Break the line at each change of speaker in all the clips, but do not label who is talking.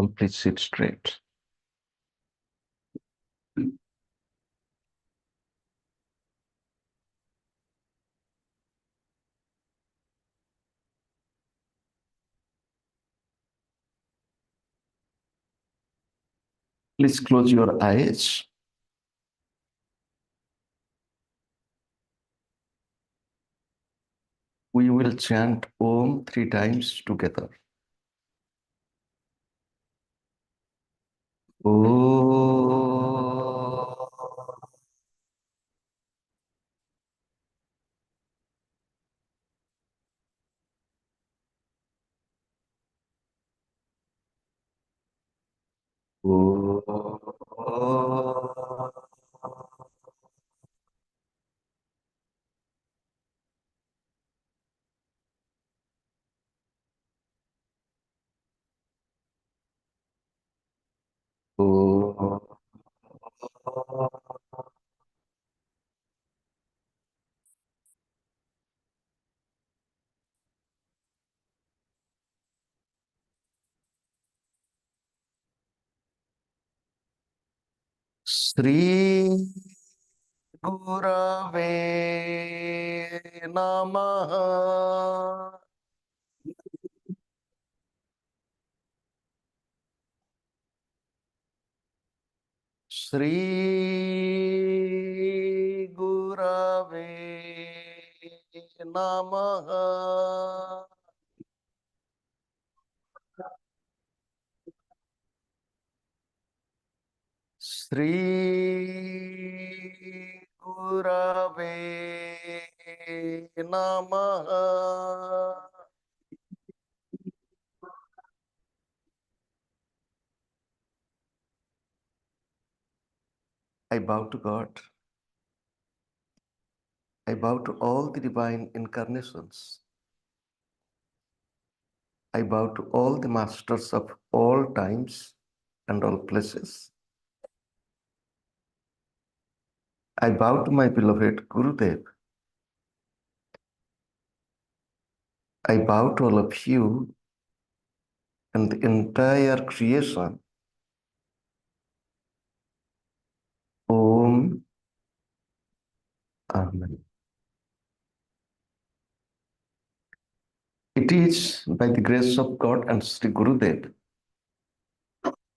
all please sit straight. Please close your eyes. We will chant Om 3 times together. Om. Sri Gurave Namaha. Sri Gurave Namaha. Sri Gurave Namaha. I bow to God. I bow to all the divine incarnations. I bow to all the masters of all times and all places. I bow to my beloved Gurudev. I bow to all of you and the entire creation. Om. Amen. It is by the grace of God and Sri Gurudev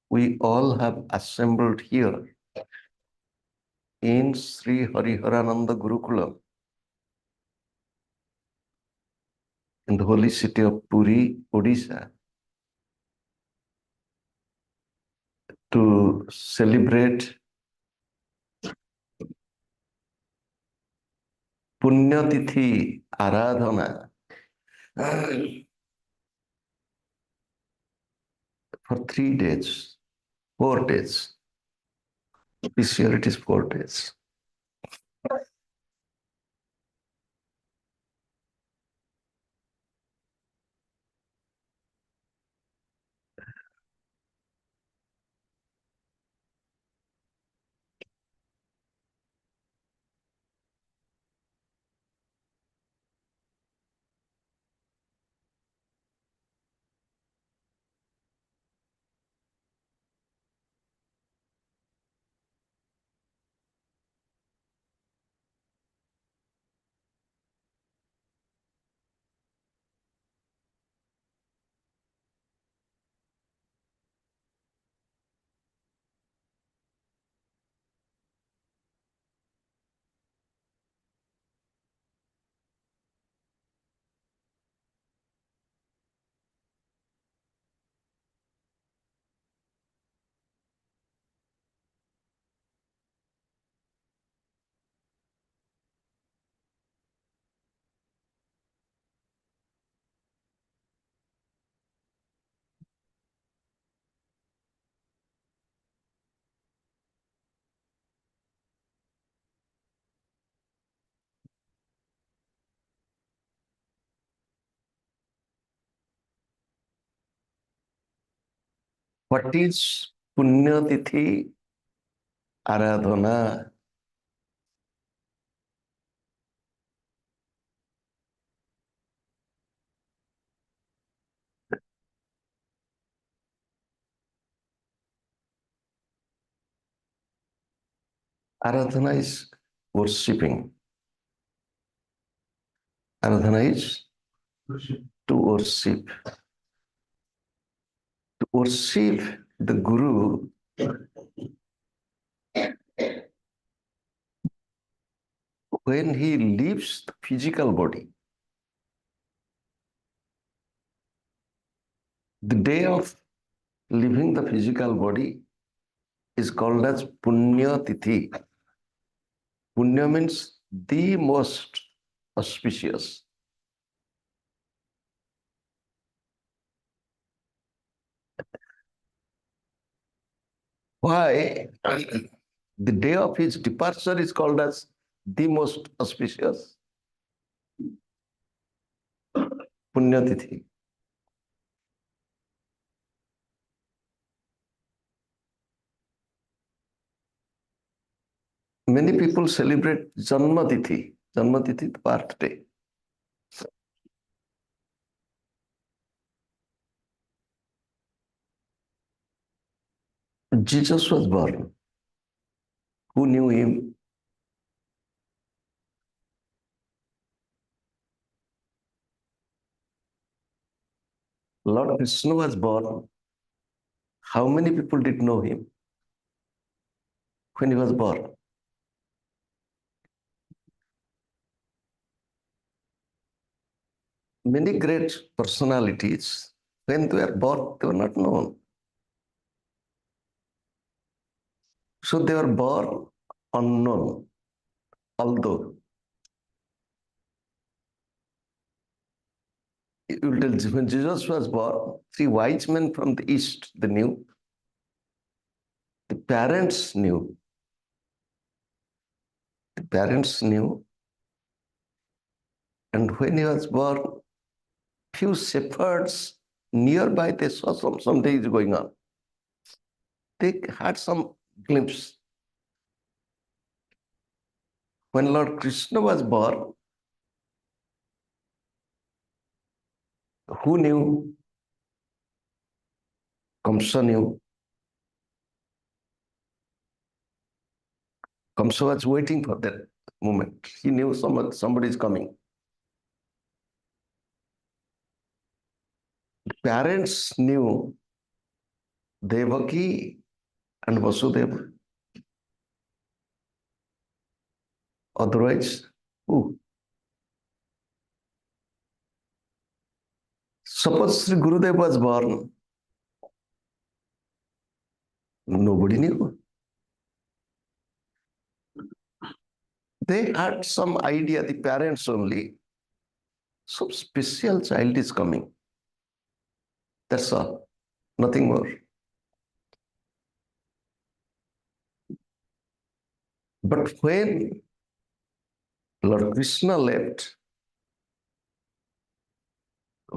we all have assembled here in Sri Hariharananda Gurukulam in the holy city of Puri, Odisha, to celebrate Punyatithi Aradhana for 3 days, 4 days. This year it is 4 days. What is Punyatithi Aradhana? Aradhana is worshipping. Aradhana is to worship. To worship the Guru when he leaves the physical body. The day of leaving the physical body is called as Punyatithi. Punya means the most auspicious. Why? The day of his departure is called as the most auspicious. Punyatithi. Many people celebrate Janmatithi. Janmatithi, the birthday. Jesus was born. Who knew him? Lord Krishna was born. How many people did know him when he was born? Many great personalities, when they were born, they were not known. So they were born unknown. Although, you will tell, when Jesus was born, three wise men from the east, they knew. The parents knew. The parents knew. And when he was born, few shepherds nearby, they saw something is going on. They had some glimpse. When Lord Krishna was born, who knew? Kamsa knew. Kamsa was waiting for that moment. He knew somebody is coming. The parents knew Devaki and Vasudeva. Otherwise, who? Suppose Sri Gurudev was born, nobody knew. They had some idea, the parents only, some special child is coming. That's all, nothing more. But when Lord Krishna left,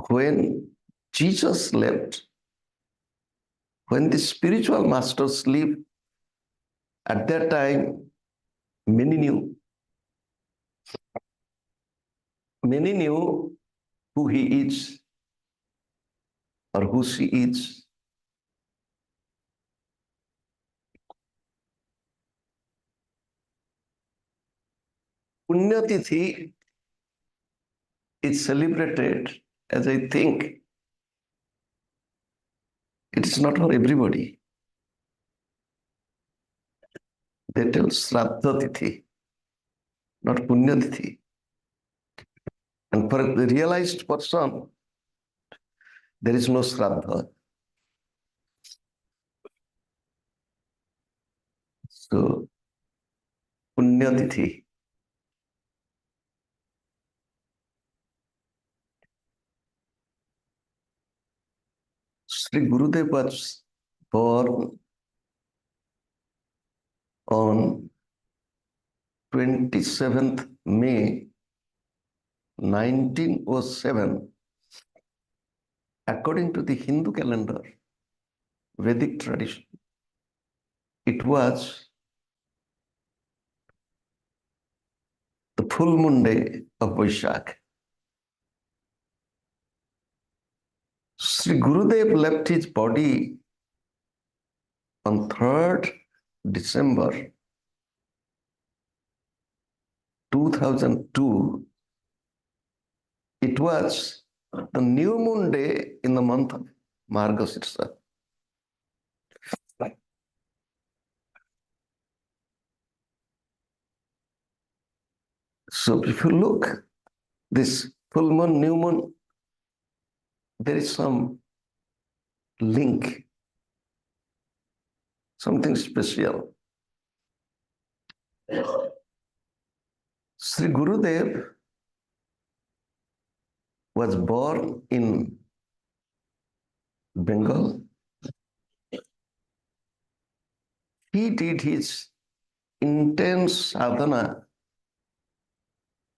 when Jesus left, when the spiritual masters leave, at that time, many knew. Many knew who he is or who she is. Punyatithi is celebrated, as I think, it is not for everybody. They tell Shraddha Tithi, not Punyatithi. And for the realized person, there is no Shraddha. So, Punyatithi. Sri Gurudev was born on 27th May 1907, according to the Hindu calendar, Vedic tradition. It was the full moon day of Vaishak. Sri Gurudev left his body on 3rd December 2002, it was the new moon day in the month of Margashirsa. So if you look, this full moon, new moon, there is some link, something special. Sri Gurudev was born in Bengal. He did his intense sadhana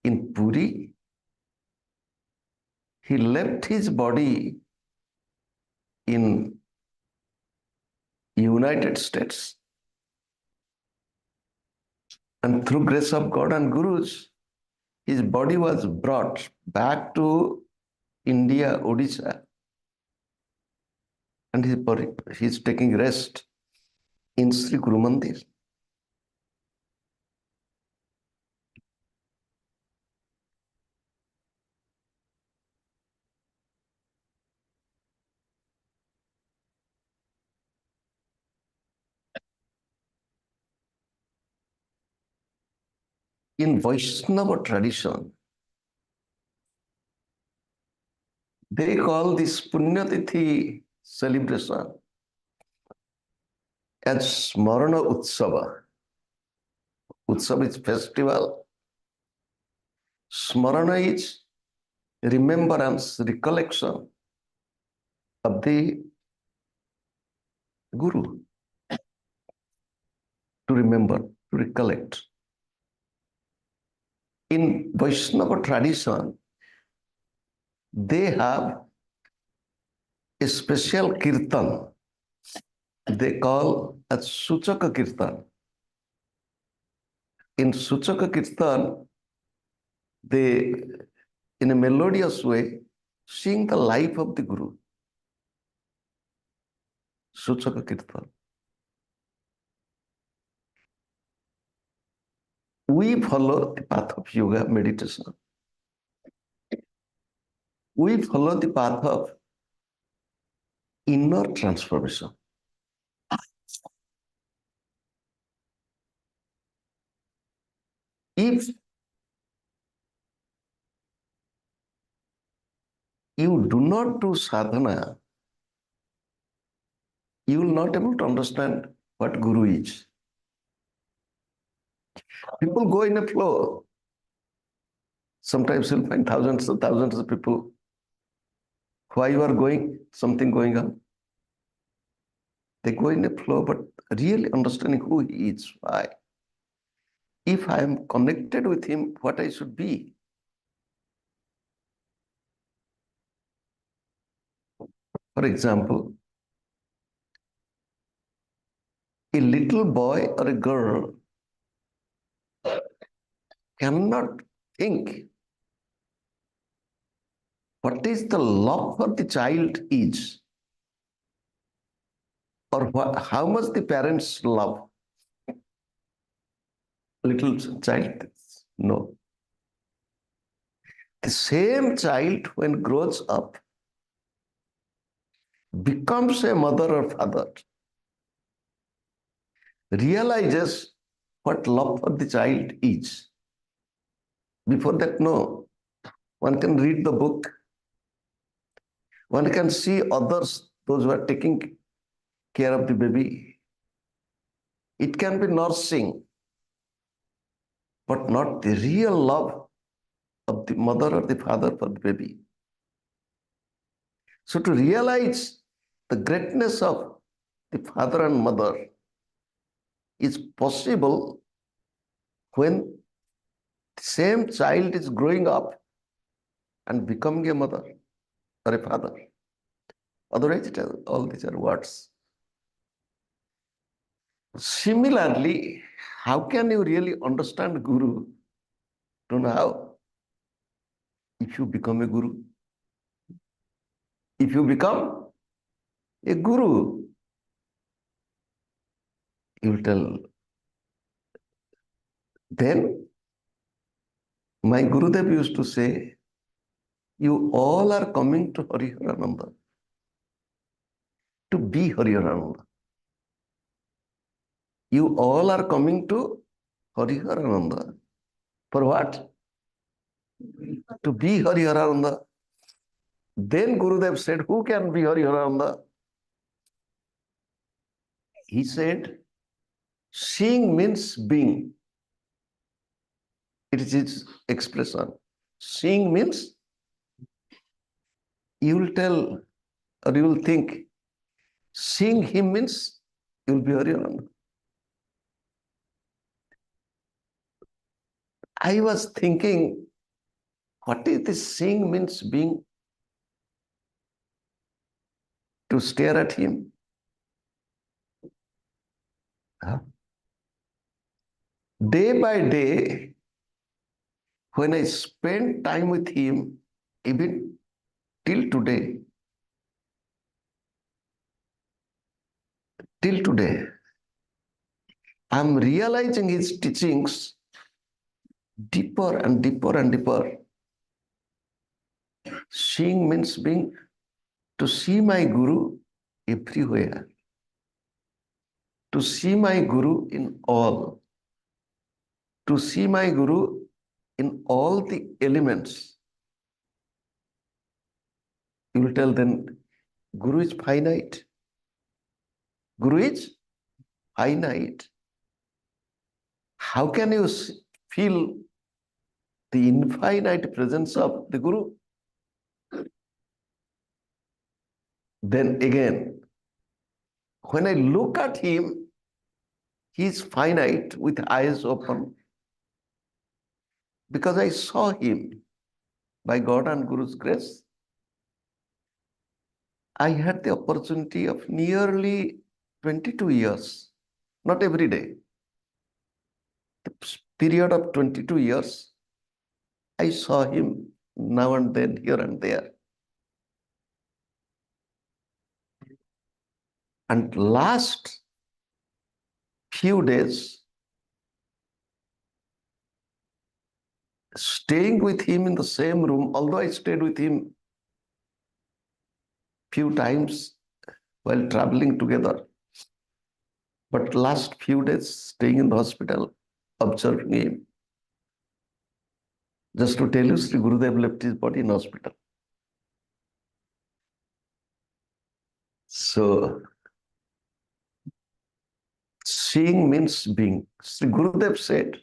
in Puri. He left his body in United States. And through grace of God and Gurus, his body was brought back to India, Odisha. And he's taking rest in Sri Guru Mandir. In Vaishnava tradition, they call this Punyatithi celebration as Smarana Utsava. Utsava is festival. Smarana is remembrance, recollection of the Guru. To remember, to recollect. In Vaishnava tradition, they have a special kirtan they call as Suchaka Kirtan. In Suchaka Kirtan, they, in a melodious way, sing the life of the Guru. Suchaka Kirtan. We follow the path of yoga meditation. We follow the path of inner transformation. If you do not do sadhana, you will not able to understand what Guru is. People go in a flow. Sometimes you'll find thousands and thousands of people. Why you are going, something going on. They go in a flow, but really understanding who he is, why. If I am connected with him, what I should be. For example, a little boy or a girl cannot think what is the love for the child is, or how much the parents love little child. No. The same child, when grows up, becomes a mother or father, realizes what love for the child is. Before that, no. One can read the book. One can see others, those who are taking care of the baby. It can be nursing, but not the real love of the mother or the father for the baby. So to realize the greatness of the father and mother is possible when the same child is growing up and becoming a mother or a father. Otherwise, all these are words. Similarly, how can you really understand Guru? Don't know how. If you become a Guru. If you become a Guru, you will tell, then My Gurudev used to say, you all are coming to Hariharananda, to be Hariharananda. You all are coming to Hariharananda. For what? To be Hariharananda. Then Gurudev said, who can be Hariharananda? He said, seeing means being. It is his expression. Seeing means you will tell or you will think, seeing him means you will be Hariharananda. I was thinking, what is this seeing means being? To stare at him. Huh? Day by day, when I spend time with him, even till today, I'm realizing his teachings deeper and deeper and deeper. Seeing means being, to see my Guru everywhere, to see my Guru in all, to see my Guru in all the elements. You will tell then, Guru is finite. Guru is finite. How can you feel the infinite presence of the Guru? Then again, when I look at him, he is finite with eyes open because I saw him by God and Guru's grace. I had the opportunity of nearly 22 years, not every day. The period of 22 years, I saw him now and then, here and there. And last few days, staying with him in the same room, although I stayed with him few times while traveling together, but last few days staying in the hospital, observing him. Just to tell you, Sri Gurudev left his body in hospital. So, seeing means being. Sri Gurudev said,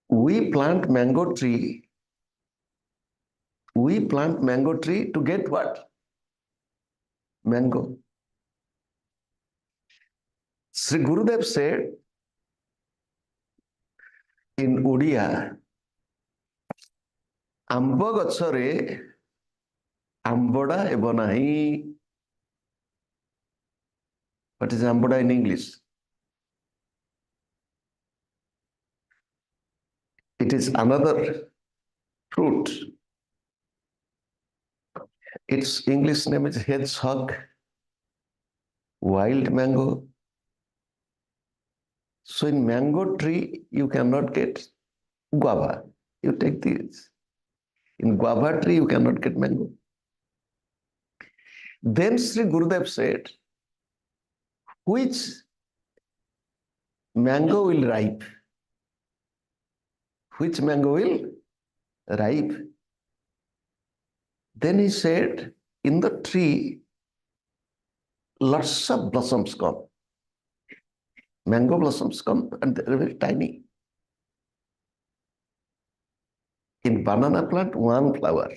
we plant mango tree to get what? Mango. Sri Gurudev said in Odia, Amba gachare amboda ହେବ ନାହିଁ. What is amboda in English? It is another fruit. Its English name is hedgehog, wild mango. So in mango tree, you cannot get guava. You take these. In guava tree, you cannot get mango. Then Sri Gurudev said, which mango will ripe? Which mango will ripe? Then he said, in the tree, lots of blossoms come. Mango blossoms come and they're very tiny. In banana plant, one flower.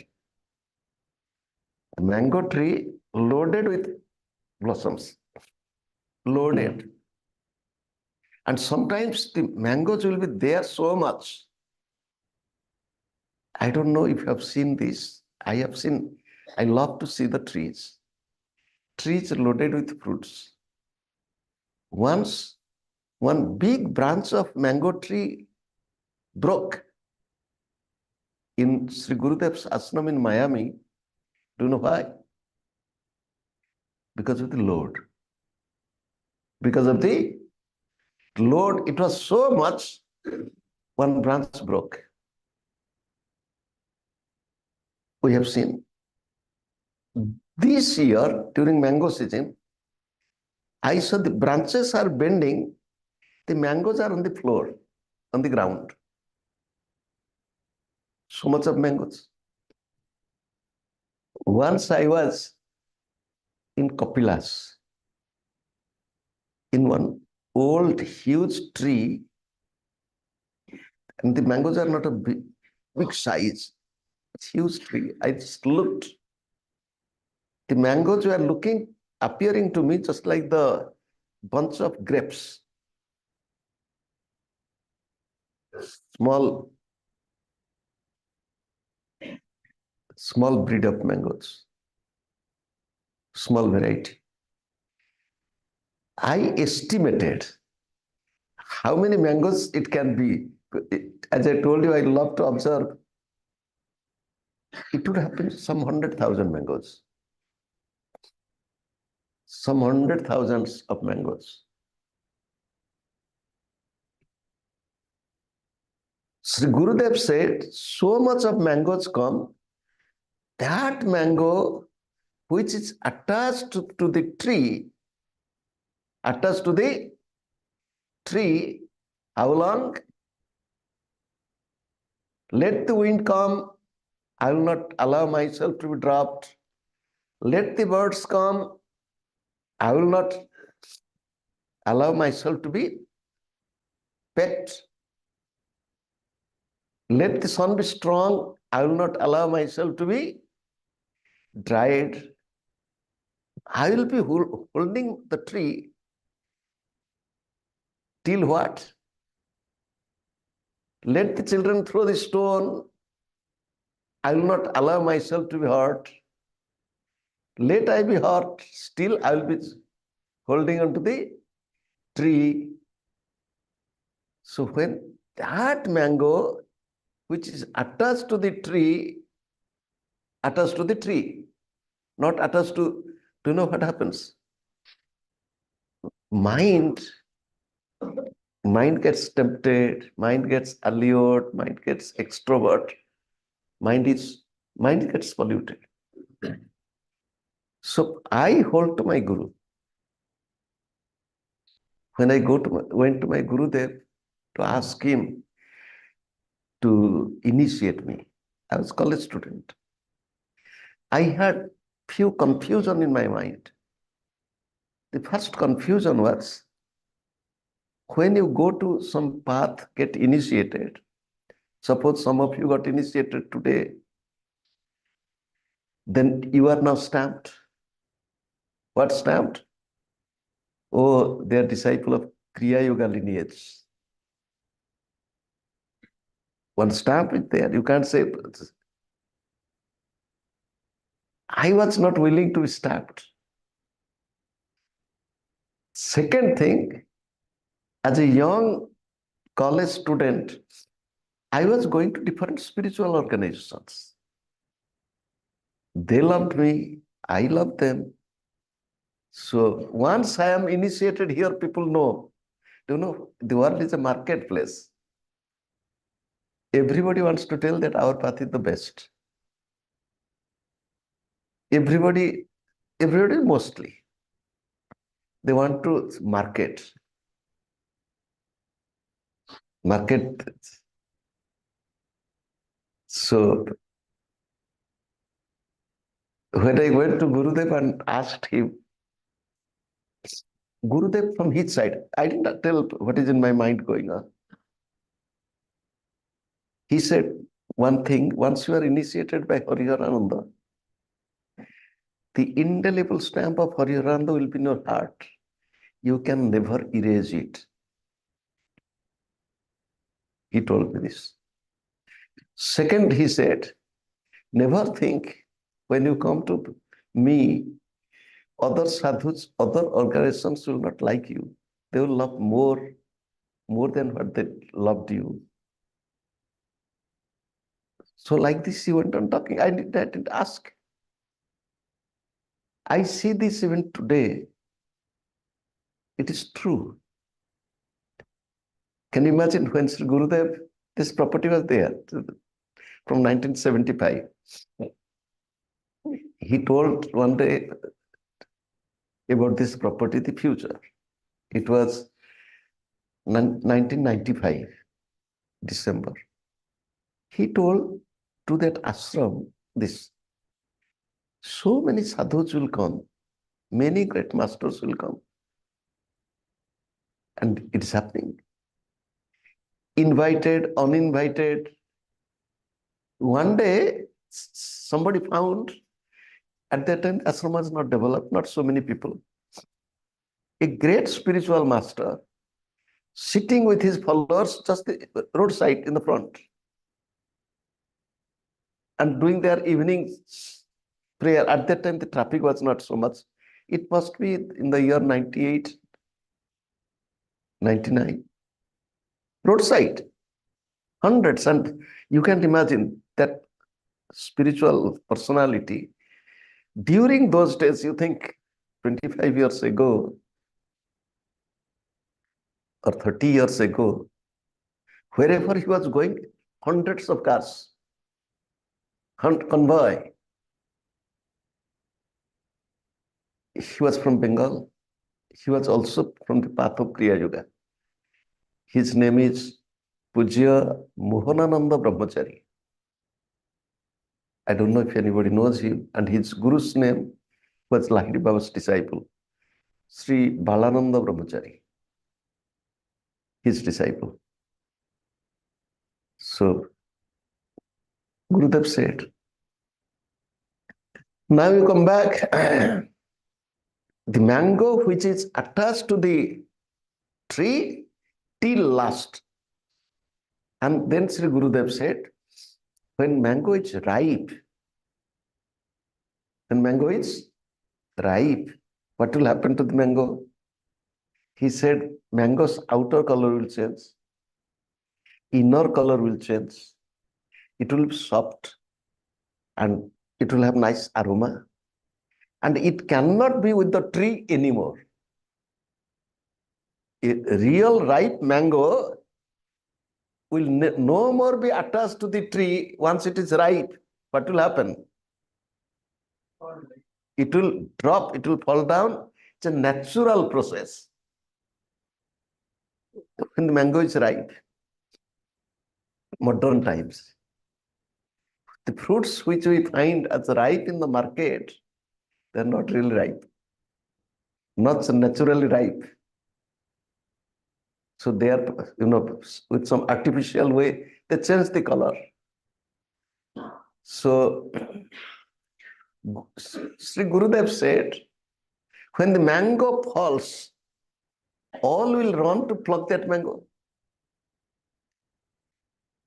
A mango tree loaded with blossoms. Loaded. And sometimes the mangoes will be there so much. I don't know if you have seen this. I have seen, I love to see the trees. Trees loaded with fruits. Once, one big branch of mango tree broke in Sri Gurudev's ashram in Miami. Do you know why? Because of the load. Because of the load, it was so much, one branch broke. We have seen. This year, during mango season, I saw the branches are bending, the mangoes are on the floor, on the ground. So much of mangoes. Once I was in Kapilas, in one old huge tree, and the mangoes are not a big size. It's huge tree. I just looked. The mangoes were appearing to me just like the bunch of grapes. Small breed of mangoes. Small variety. I estimated how many mangoes it can be. As I told you, I love to observe. It would have been some 100,000 mangoes. Some 100,000s of mangoes. Sri Gurudev said, so much of mangoes come, that mango which is attached to the tree, how long? Let the wind come, I will not allow myself to be dropped. Let the birds come, I will not allow myself to be pecked. Let the sun be strong, I will not allow myself to be dried. I will be holding the tree till what? Let the children throw the stone, I will not allow myself to be hurt. Let I be hurt, still I will be holding on to the tree. So when that mango, which is attached to the tree, not attached to, do you know what happens? Mind gets tempted, mind gets allured, mind gets extrovert, mind gets polluted. So I hold to my Guru. When I went to my Gurudev to ask him to initiate me, I was a college student. I had few confusion in my mind. The first confusion was, when you go to some path, get initiated, suppose some of you got initiated today, then you are now stamped. What stamped? Oh, they are disciple of Kriya Yoga lineage. One stamp is there. You can't say. I was not willing to be stamped. Second thing, as a young college student, I was going to different spiritual organizations. They loved me, I loved them. So once I am initiated here, people know, the world is a marketplace. Everybody wants to tell that our path is the best. Everybody mostly. They want to market. So when I went to Gurudev and asked him, Gurudev from his side, I didn't tell what is in my mind going on. He said one thing, once you are initiated by Hariharananda, the indelible stamp of Hariharananda will be in your heart. You can never erase it. He told me this. Second, he said, never think when you come to me, other sadhus, other organizations will not like you. They will love more than what they loved you. So like this, he went on talking. I didn't ask. I see this even today. It is true. Can you imagine when Sri Gurudev, this property was there from 1975. He told one day about this property, the future. It was 1995, December. He told to that ashram this, so many sadhus will come, many great masters will come. And it is happening. Invited, uninvited. One day, somebody found, at that time, ashram was not developed, not so many people. A great spiritual master sitting with his followers just the roadside in the front and doing their evening prayer. At that time, the traffic was not so much. It must be in the year 98, 99. Roadside, hundreds. And you can't imagine that spiritual personality. During those days, you think 25 years ago or 30 years ago, wherever he was going, hundreds of cars, convoy. He was from Bengal. He was also from the path of Kriya Yoga. His name is Pujya Mohanananda Brahmachari. I don't know if anybody knows him. And his guru's name was Lahiri Baba's disciple, Sri Balananda Brahmachari, his disciple. So Gurudev said, now you come back. The mango which is attached to the tree till last. And then Sri Gurudev said, when mango is ripe, what will happen to the mango? He said, mango's outer color will change, inner color will change, it will be soft, and it will have nice aroma, and it cannot be with the tree anymore. A real ripe mango will no more be attached to the tree once it is ripe. What will happen? It will drop, it will fall down. It's a natural process. When the mango is ripe, modern times, the fruits which we find as ripe in the market, they're not really ripe, not so naturally ripe. So they are, with some artificial way, they change the color. So Sri Gurudev said, when the mango falls, all will run to pluck that mango.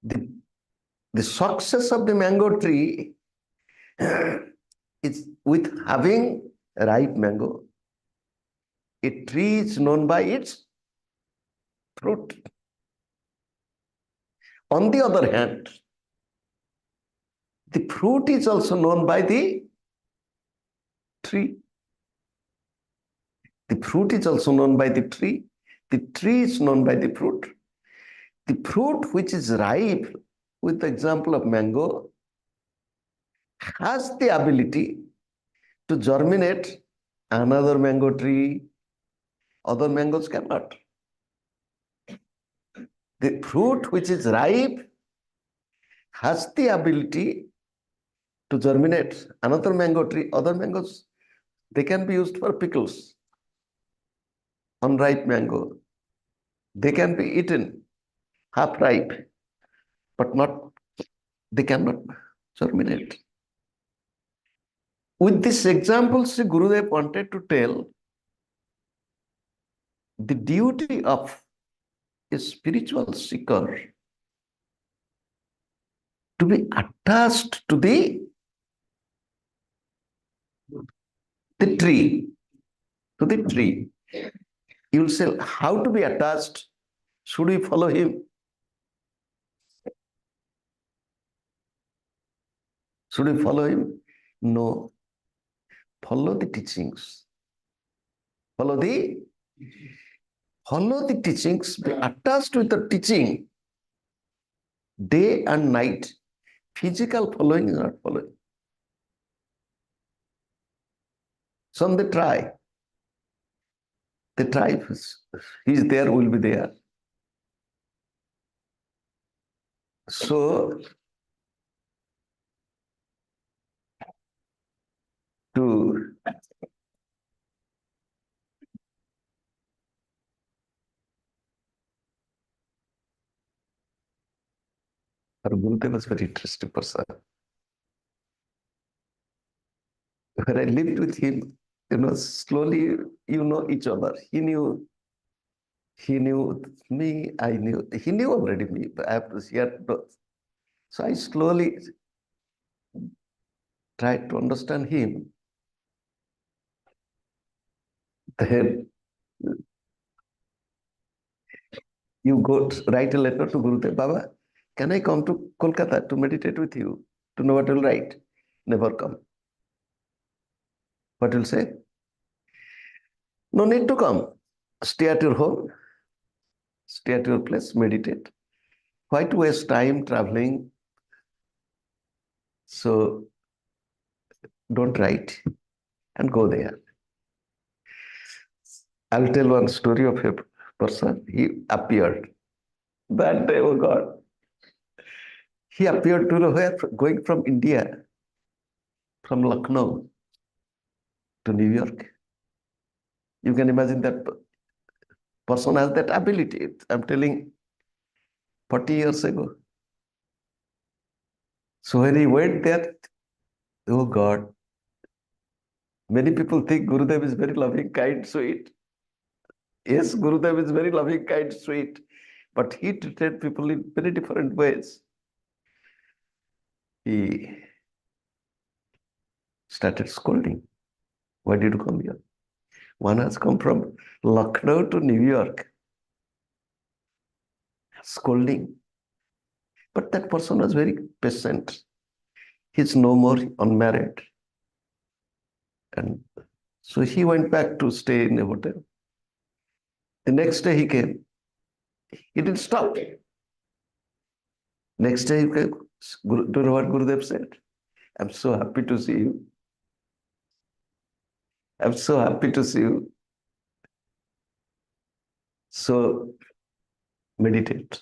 The success of the mango tree is with having a ripe mango. A tree is known by its fruit. On the other hand, the fruit is also known by the tree. The fruit is also known by the tree. The tree is known by the fruit. The fruit which is ripe, with the example of mango, has the ability to germinate another mango tree. Other mangoes cannot. The fruit which is ripe has the ability to germinate another mango tree. Other mangoes, they can be used for pickles. Unripe mango, they can be eaten half ripe, but they cannot germinate. With this example, Sri Gurudev wanted to tell the duty of a spiritual seeker to be attached to the tree, to the tree. You will say, how to be attached? Should we follow him? Should we follow him? No. Follow the teachings. Follow follow the teachings, be attached with the teaching, day and night. Physical following is not following. Some they try. They try. He's there, will be there. So, to our Gurudev was a very interesting person. When I lived with him, slowly you know each other. He knew me, he knew already me, but I have to share. So I slowly tried to understand him. Then you go write a letter to Gurudev, Baba, can I come to Kolkata to meditate with you, to know what you'll write? Never come. What you'll say? No need to come. Stay at your home, stay at your place, meditate. Why to waste time traveling? So don't write and go there. I'll tell one story of a person. He appeared that day, oh God. He appeared to where? Going from India, from Lucknow to New York. You can imagine that person has that ability. I'm telling 40 years ago. So when he went there, oh God, many people think Gurudev is very loving, kind, sweet. Yes, Gurudev is very loving, kind, sweet, but he treated people in very different ways. He started scolding. Why did you come here? One has come from Lucknow to New York. Scolding. But that person was very patient. He's no more unmarried. And so he went back to stay in a hotel. The next day he came. He didn't stop. Next day he came. Do you know what Gurudev said? I'm so happy to see you. I'm so happy to see you. So meditate.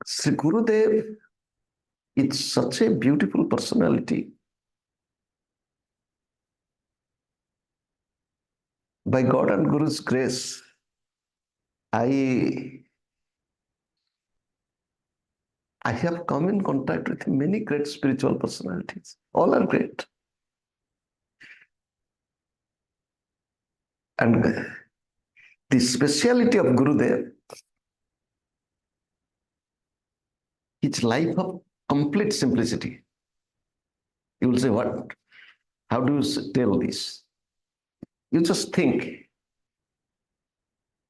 Sri Gurudev is such a beautiful personality. By God and Guru's grace, I have come in contact with many great spiritual personalities. All are great. And the speciality of Gurudev, his life of complete simplicity. You will say, what? How do you tell this? You just think.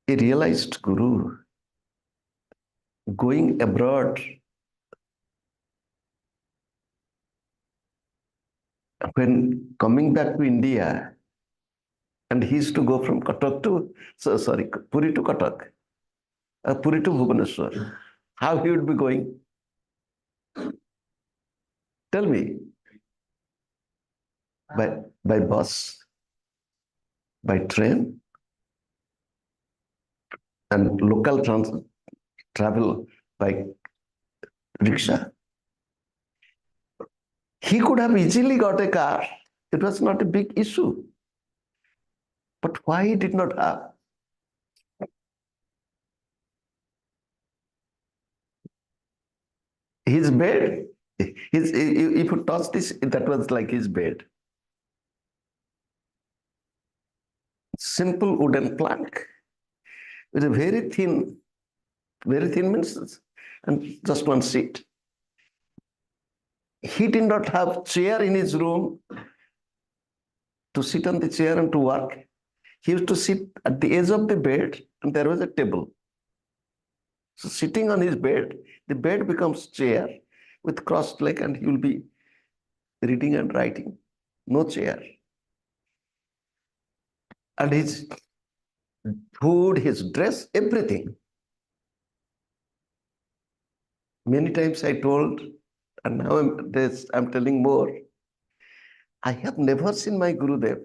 A realized Guru going abroad, when coming back to India, and he used to go from Puri to Cuttack, Puri to Bhubaneswar. How he would be going? Tell me. By bus, by train, and local travel by rickshaw. He could have easily got a car. It was not a big issue. But why he did not have? His bed, if you touch this, that was like his bed. Simple wooden plank with a very thin means, and just one seat. He did not have chair in his room to sit on the chair and to work. He used to sit at the edge of the bed, and there was a table. So sitting on his bed, the bed becomes chair with crossed leg, and he will be reading and writing. No chair. And his food, his dress, everything. Many times I told, and now I'm telling more. I have never seen my Gurudev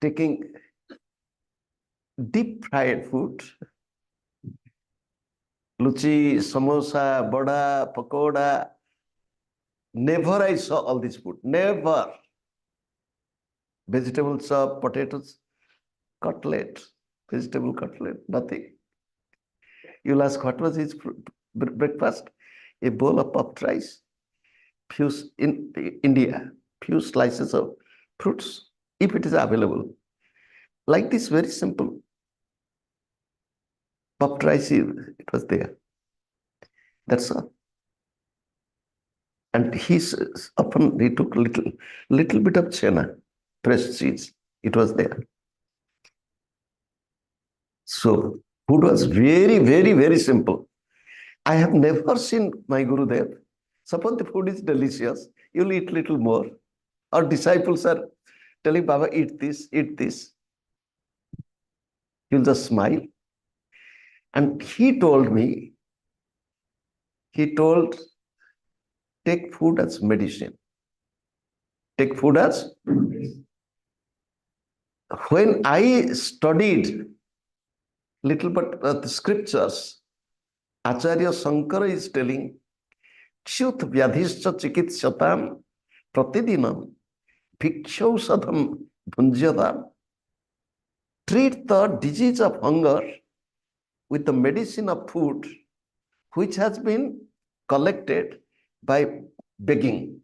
taking deep fried food, luchi, samosa, bada, pakoda. Never I saw all this food. Never. Vegetable chop, potatoes, cutlet, vegetable cutlet, nothing. You'll ask what was his breakfast? A bowl of puffed rice, few in India, few slices of fruits, if it is available. Like this, very simple. Puffed rice, it was there. That's all. And often he took little bit of chena, fresh cheese. It was there. So food was very, very, very simple. I have never seen my Gurudev. Suppose the food is delicious, you'll eat little more. Our disciples are telling Baba, eat this, eat this. He'll just smile. And he told, take food as medicine. Take food as. When I studied little bit the scriptures, Acharya Shankara is telling, Kshyut vyadhischa chikitsatam pratidinam bhikshausadham bhunjyadam. Treat the disease of hunger with the medicine of food, which has been collected by begging.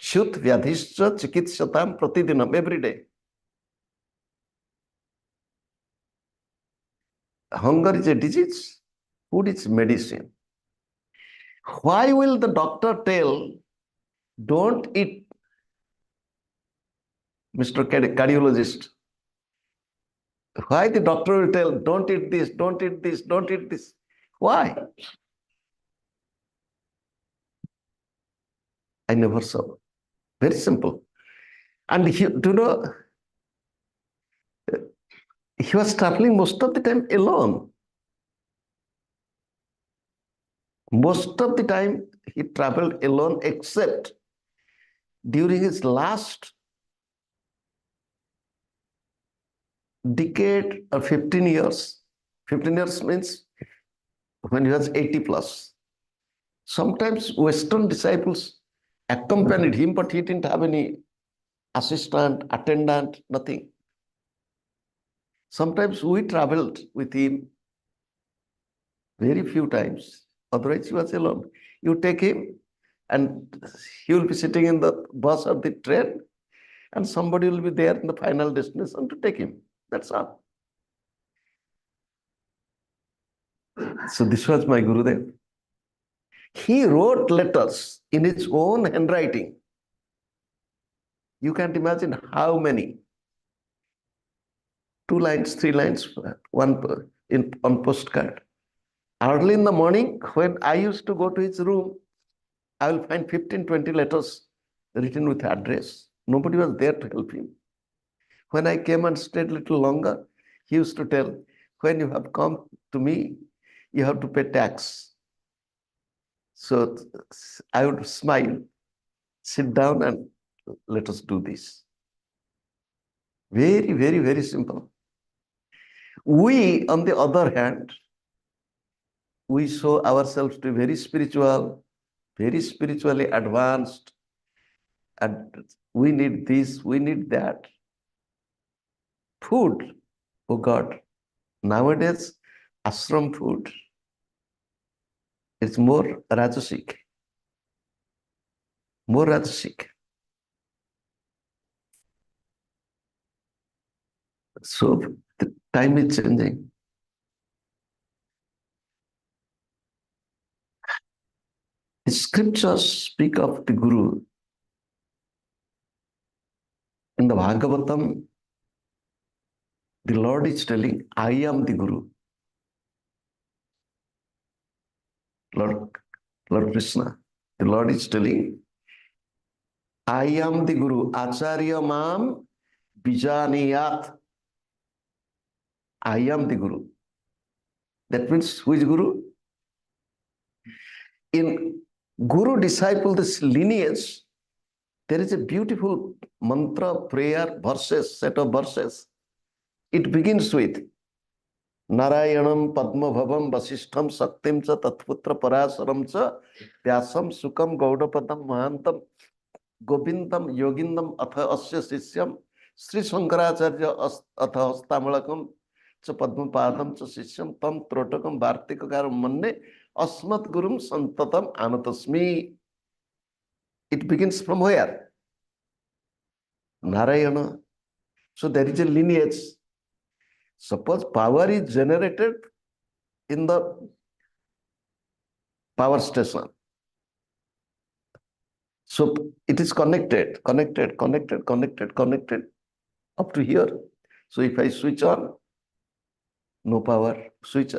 Kshyut vyadhischa chikitsatam pratidinam, every day. Hunger is a disease, food is medicine. Why will the doctor tell, don't eat, Mr. Cardiologist? Why the doctor will tell, don't eat this, don't eat this, don't eat this? Why? I never saw. Very simple. And he was traveling most of the time alone. Most of the time he traveled alone, except during his last decade or 15 years. 15 years means when he was 80 plus. Sometimes Western disciples accompanied him, but he didn't have any assistant, attendant, nothing. Sometimes we traveled with him very few times. Otherwise, he was alone. You take him and he will be sitting in the bus or the train, and somebody will be there in the final destination to take him. That's all. So this was my Gurudev. He wrote letters in his own handwriting. You can't imagine how many. 2 lines, 3 lines, one on postcard. Early in the morning, when I used to go to his room, I will find 15, 20 letters written with address. Nobody was there to help him. When I came and stayed a little longer, he used to tell, when you have come to me, you have to pay tax. So I would smile, sit down and let us do this. Very, very, very simple. We, on the other hand, we show ourselves to be very spiritual, very spiritually advanced, and we need this, we need that. Food, oh God, nowadays, ashram food is more rajasic. More rajasic. So the time is changing. The scriptures speak of the Guru. In the Bhagavatam, the Lord is telling, I am the Guru. Lord Krishna, the Lord is telling, I am the Guru. Acharya Mam Bijaniyat. I am the Guru. That means who is Guru? In Guru disciple, this lineage, there is a beautiful mantra, prayer, verses, set of verses. It begins with Narayanam Padma Bhavam Vasishtham Saktim Cha Tatputra Parasaram Cha Vyasam Sukam Gaudapadam Mahantam Govindam Yogindam Atha Asya Sisyam Sri Shankaracharya Atha Hastamalakam Cha Padma Padam Cha Sisyam Tam Trotakam Bhartikakaram Manne Asmat Gurum Santatam Anatasmi. It begins from where? Narayana. So there is a lineage. Suppose power is generated in the power station. So it is connected up to here. So if I switch on, no power, switch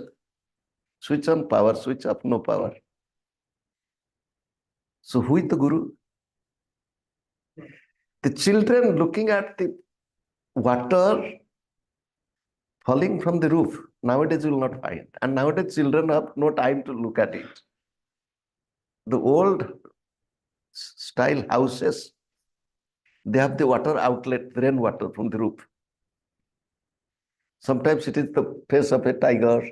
on, power, switch up, no power. So who is the Guru? The children looking at the water falling from the roof, nowadays you will not find. And nowadays children have no time to look at it. The old style houses, they have the water outlet, rainwater from the roof. Sometimes it is the face of a tiger,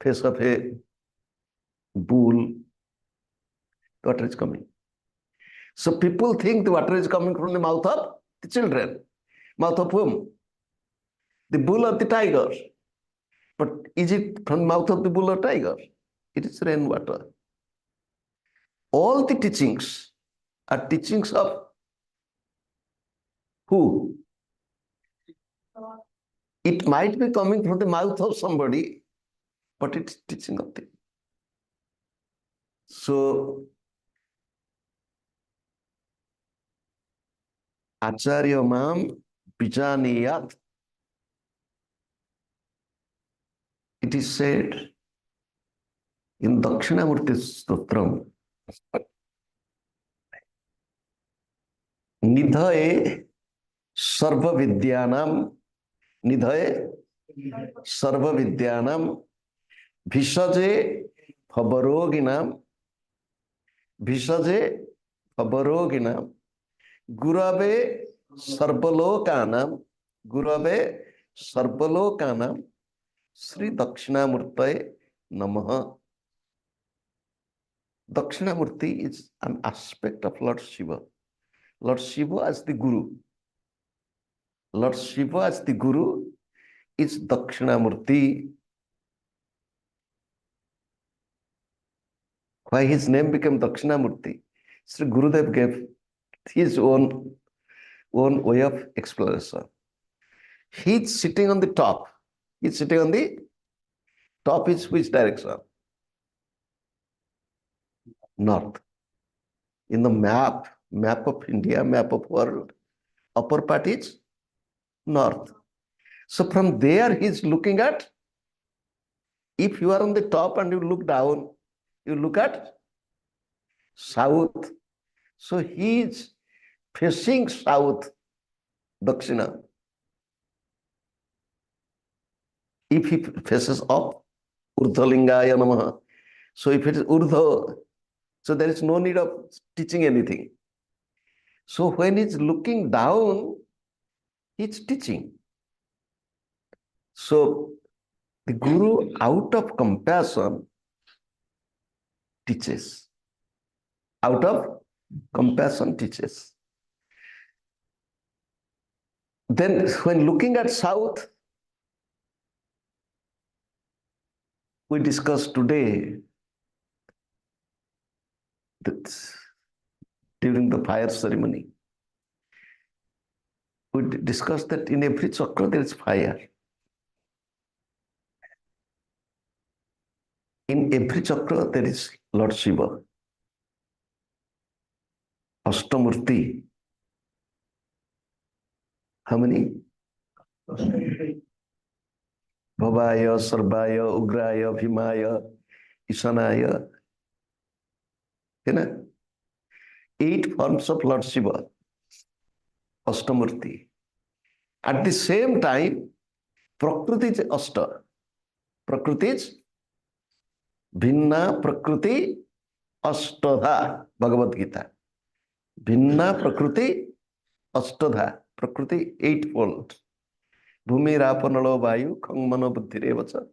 face of a bull, the water is coming. So people think the water is coming from the mouth of the children. Mouth of whom? The bull or the tiger. But is it from the mouth of the bull or tiger? It is rainwater. All the teachings are teachings of who? It might be coming from the mouth of somebody, but it's teaching of the. So Acharya Mam Bijaniyat. It is said in Dakshinamurti Stotram, Nidhaye Sarva Vidyanam, Nidhaye Sarva Vidyanam, Vishaje Bhavaroginam, Vishaje Bhavaroginam, Gurave Sarvalokanam, Gurave Sarvalokanam, Sri Dakshinamurtaye Namaha. Dakshinamurti is an aspect of Lord Shiva. Lord Shiva as the Guru. Lord Shiva as the Guru is Dakshinamurti. Why his name became Dakshinamurti? Sri Gurudev gave his own way of explanation. He is sitting on the top. He is sitting on the top is which direction? North. In the map of India, map of world, upper part is north. So from there he is looking at, if you are on the top and you look down, you look at south. So he is facing south, Dakshina. If he faces up, Urdhalingaya Namaha. So if it is Urdha, so there is no need of teaching anything. So when he's looking down, he's teaching. So the Guru, out of compassion, teaches. Out of compassion, teaches. Then when looking at south, we discussed today that during the fire ceremony, we discussed that in every chakra there is fire. In every chakra there is Lord Shiva. Ashtamurti. How many? Bhavaya, Sarvaya, Ugraya, Bhimaya, Ishanaya. You know? 8 forms of Lord Shiva. Ashtamurti. At the same time, Prakriti is Ashta. Prakriti is Bhinna Prakriti Ashtadha, Bhagavad Gita. Bhinna Prakriti Ashtadha, Prakriti eightfold. Bhumi Rapanalo Vayu, Kangmano Buddhirevacha,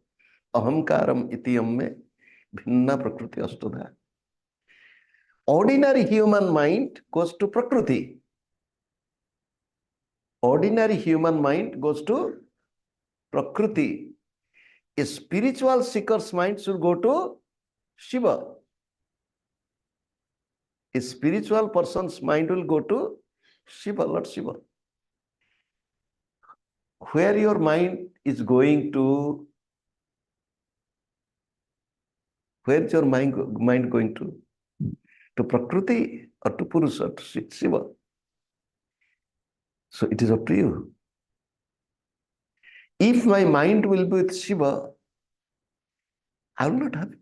Ahamkaram Itiyam me, Bhinna Prakriti Ashtadha. Ordinary human mind goes to Prakriti. Ordinary human mind goes to Prakriti. A spiritual seeker's mind should go to Shiva. A spiritual person's mind will go to Shiva, Lord Shiva. Where your mind is going to, where is your mind going to? To Prakriti or to Purusha, to Shiva? So it is up to you. If my mind will be with Shiva, I will not have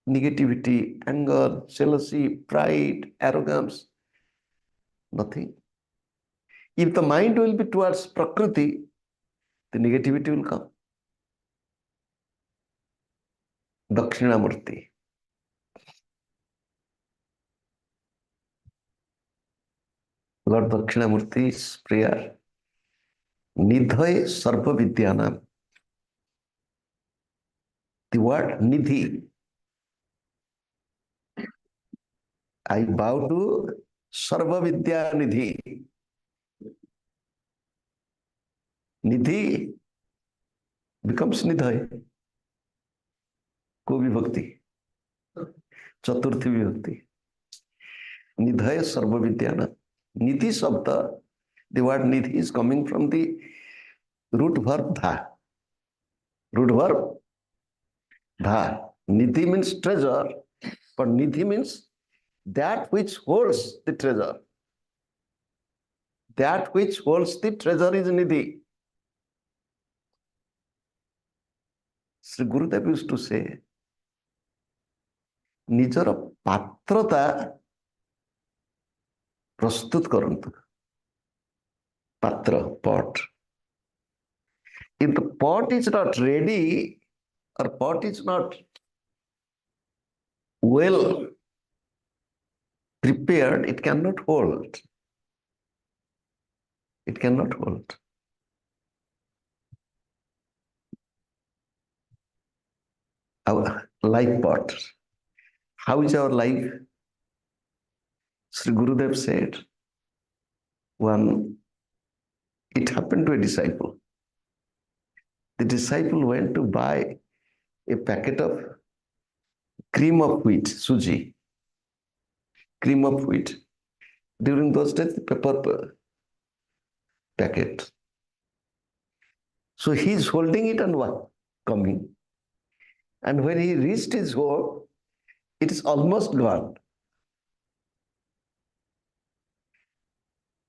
negativity, anger, jealousy, pride, arrogance, nothing. If the mind will be towards Prakriti, the negativity will come. Dakshinamurti. Lord Dakshinamurti's prayer. Nidhai Sarva Vidyanam. The word Nidhi. I bow to Sarva Vidya Nidhi. Nidhi becomes Nidhai. Ko vibhakti. Chaturthi vibhakti. Nidhai Sarva Vidyana. Nidhi Sabda, the word Nidhi is coming from the root verb dha. Root verb dha. Nidhi means treasure, but Nidhi means that which holds the treasure. That which holds the treasure is Nidhi. Sri Gurudev used to say, ନିଜର ପାତ୍ରତା ପ୍ରସ୍ତୁତ କରନ୍ତୁ. Patra, pot. If the pot is not ready or pot is not well prepared, it cannot hold. It cannot hold. Our life pot. How is our life? Sri Gurudev said, it happened to a disciple. The disciple went to buy a packet of cream of wheat, suji, cream of wheat. During those days, the paper packet. So he's holding it and coming. And when he reached his home, it is almost gone.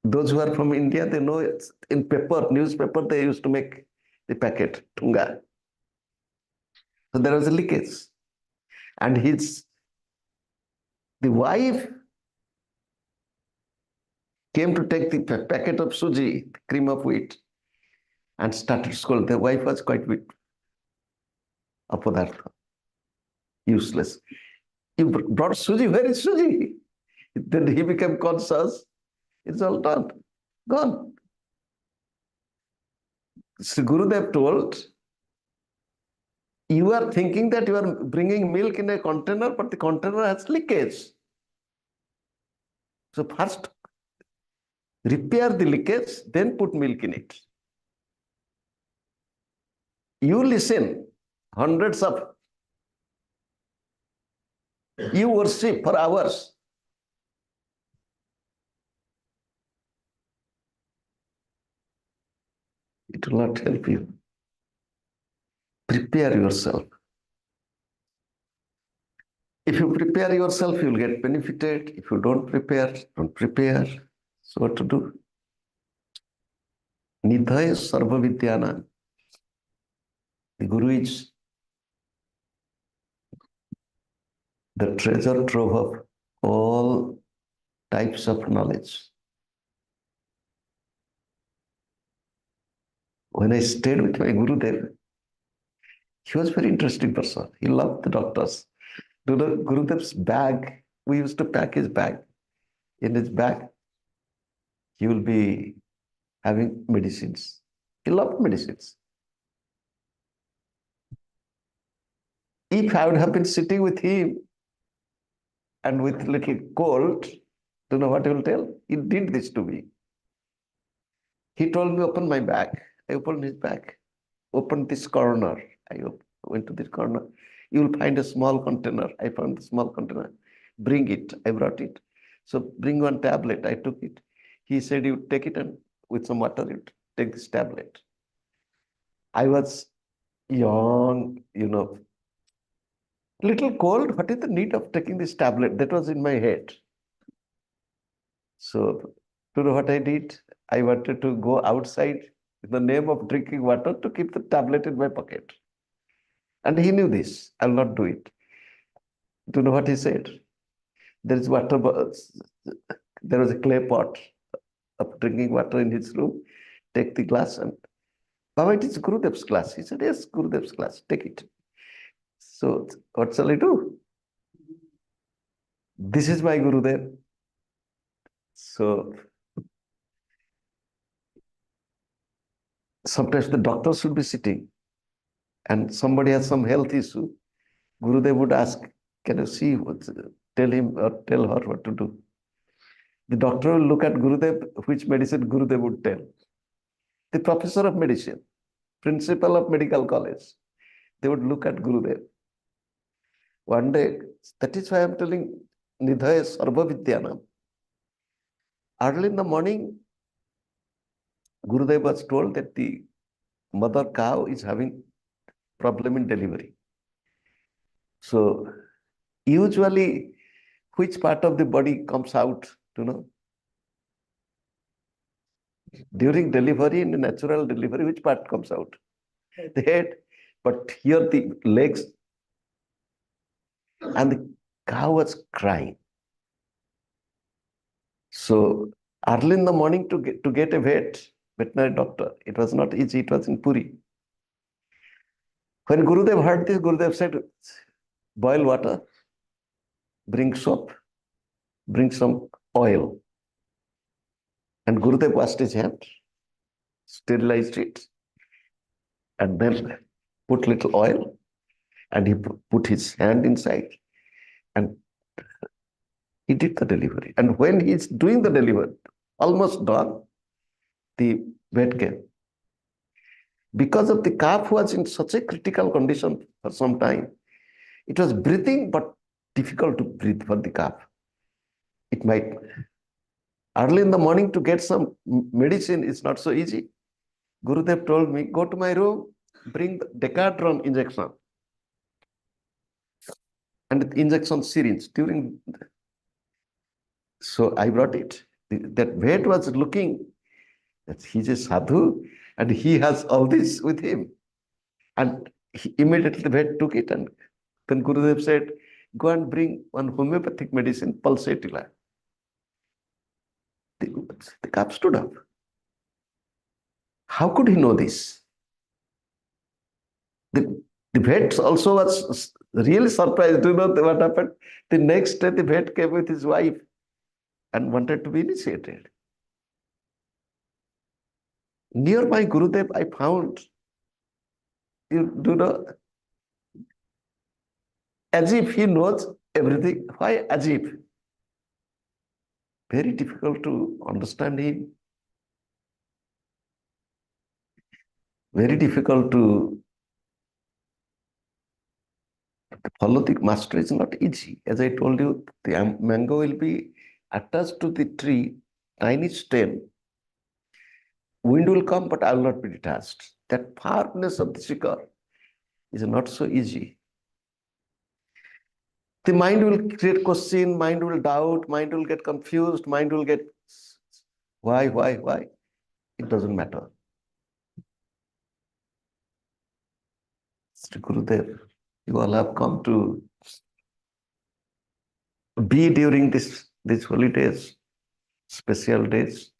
Those who are from India, they know it's in paper, newspaper, they used to make the packet, tunga. So there was a leakage. And the wife came to take the packet of suji, cream of wheat, and started scolding. The wife was quite weak. Apadartha. Useless. You brought suji, where is suji? Then he became conscious. It's all done, gone. Sri Gurudev told, you are thinking that you are bringing milk in a container, but the container has leakage. So first, repair the leakage, then put milk in it. You listen, hundreds of, you worship for hours. It will not help you. Prepare yourself. If you prepare yourself, you will get benefited. If you don't prepare. So what to do? Nidhaya Sarva Vidyana. The Guru is the treasure trove of all types of knowledge. When I stayed with my Gurudev, he was a very interesting person. He loved the doctors. To the Gurudev's bag, we used to pack his bag. In his bag, he will be having medicines. He loved medicines. If I would have been sitting with him and with little cold, do you know what he will tell? He did this to me. He told me, open my bag. I opened his bag. Opened this corner. Went to this corner. You will find a small container. I found the small container. Bring it. I brought it. So bring one tablet. I took it. He said, you take it and with some water, you take this tablet. I was young, little cold. What is the need of taking this tablet? That was in my head. So, to know what I did, I wanted to go outside in the name of drinking water to keep the tablet in my pocket. And he knew this. I'll not do it. Do you know what he said? There is water. There was a clay pot of drinking water in his room. Take the glass and, Baba, it is Gurudev's glass. He said, yes, Gurudev's glass. Take it. So, what shall I do? This is my Gurudev. So, sometimes the doctor should be sitting and somebody has some health issue. Gurudev would ask, can you see tell him or tell her what to do. The doctor will look at Gurudev, which medicine Gurudev would tell. The professor of medicine, principal of medical college, they would look at Gurudev. One day, that is why I am telling Nidhaya Sarva Vidyanam. Early in the morning, Gurudev was told that the mother cow is having problem in delivery. So, usually, which part of the body comes out, During delivery, in natural delivery, which part comes out? The head. But here the legs. And the cow was crying. So early in the morning to get a veterinary doctor, it was not easy. It was in Puri. When Gurudev heard this, Gurudev said, boil water, bring soap, bring some oil. And Gurudev washed his hand, sterilized it, and then put little oil, and he put his hand inside, and he did the delivery. And when he's doing the delivery, almost done, the vet came. Because of the calf was in such a critical condition for some time, it was breathing, but difficult to breathe for the calf. It might, early in the morning to get some medicine is not so easy. Gurudev told me, go to my room, bring the Decathlon injection and the injection syringe. So I brought it. That vet was looking that he's a sadhu and he has all this with him. And immediately the vet took it, and then Gurudev said, go and bring one homeopathic medicine, pulsatilla. The calf stood up. How could he know this? The vet also was really surprised. Do you know what happened? The next day, the vet came with his wife and wanted to be initiated. Near my Gurudev, I found, as if he knows everything. Why as if? Very difficult to understand him. Very difficult to follow the master is not easy. As I told you, the mango will be attached to the tree, tiny stem. Wind will come, but I will not be detached. That firmness of the shikar is not so easy. The mind will create question, mind will doubt, mind will get confused, mind will get why? It doesn't matter. Sri Gurudev, you all have come to be during these holidays, special days.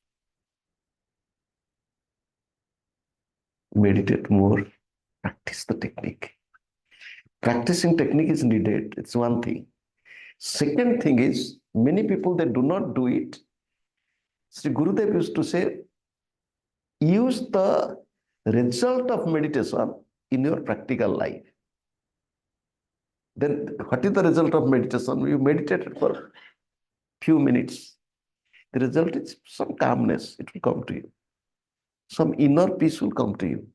meditate more, practice the technique. Practicing technique is needed. It's one thing. Second thing is, many people, they do not do it. Sri Gurudev used to say, use the result of meditation in your practical life. Then what is the result of meditation? You meditated for few minutes. The result is some calmness. It will come to you. Some inner peace will come to you.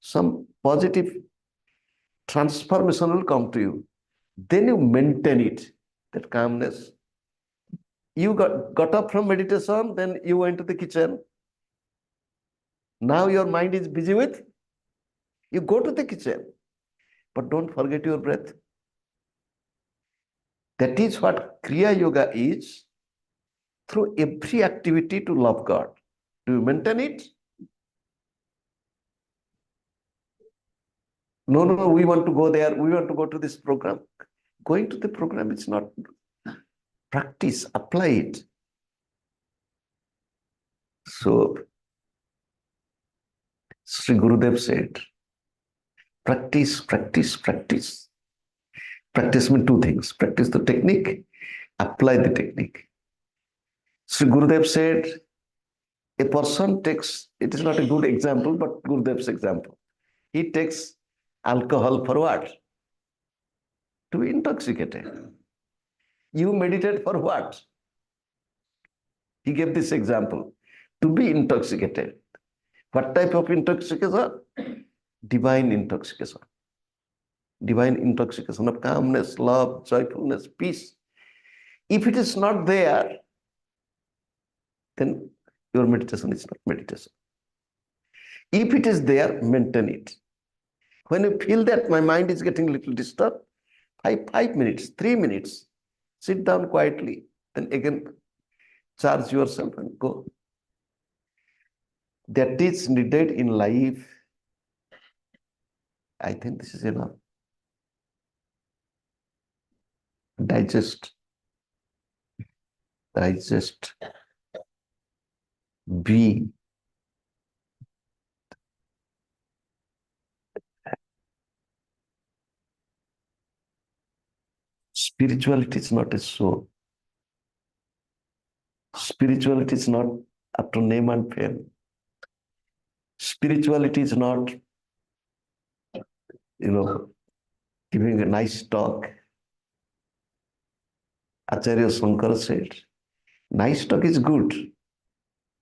Some positive transformation will come to you. Then you maintain it, that calmness. You got up from meditation, then you went to the kitchen. Now your mind is busy with, you go to the kitchen, but don't forget your breath. That is what Kriya Yoga is. Through every activity to love God. Do you maintain it? No, we want to go there. We want to go to this program. Going to the program is not practice, apply it. So, Sri Gurudev said, practice, practice, practice. Practice means two things. Practice the technique, apply the technique. Sri Gurudev said, a person takes, it is not a good example, but Gurudev's example. He takes alcohol for what? To be intoxicated. You meditate for what? He gave this example. To be intoxicated. What type of intoxication? Divine intoxication. Divine intoxication of calmness, love, joyfulness, peace. If it is not there, then your meditation is not meditation. If it is there, maintain it. When you feel that my mind is getting a little disturbed, 5 minutes, 3 minutes, sit down quietly, then again charge yourself and go. That is needed in life. I think this is enough. Digest. Be. Spirituality is not a show. Spirituality is not after name and fame. Spirituality is not, giving a nice talk. Acharya Shankara said, nice talk is good.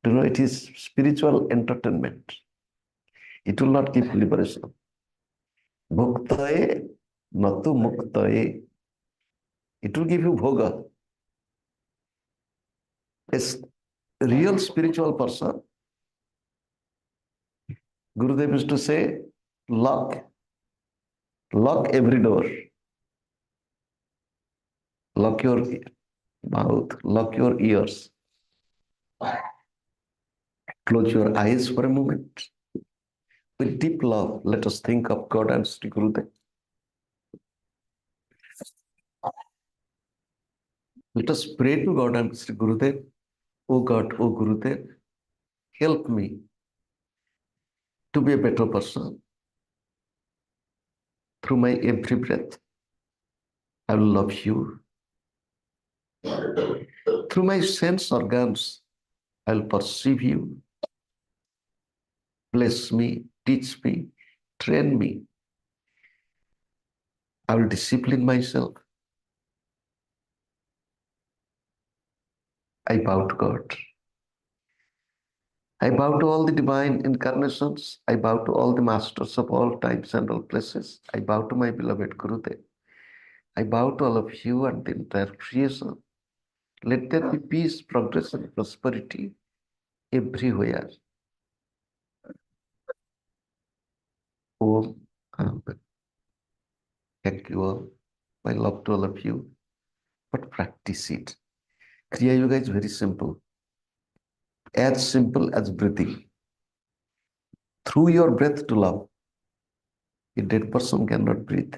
It is spiritual entertainment. It will not give liberation. Bhuktaye natu muktaye. It will give you bhoga. A real spiritual person, Gurudev used to say, lock every door. Lock your mouth, lock your ears. Close your eyes for a moment. With deep love, let us think of God and Sri Gurudev. Let us pray to God and Sri Gurudev. Oh God, oh Gurudev, help me to be a better person. Through my every breath, I will love you. Through my sense organs, I will perceive you. Bless me, teach me, train me. I will discipline myself. I bow to God. I bow to all the divine incarnations. I bow to all the masters of all times and all places. I bow to my beloved Gurudev. I bow to all of you and the entire creation. Let there be peace, progress, and prosperity everywhere. Om. Amen. Thank you all. My love to all of you. But practice it. Kriya Yoga is very simple. As simple as breathing. Through your breath to love. A dead person cannot breathe.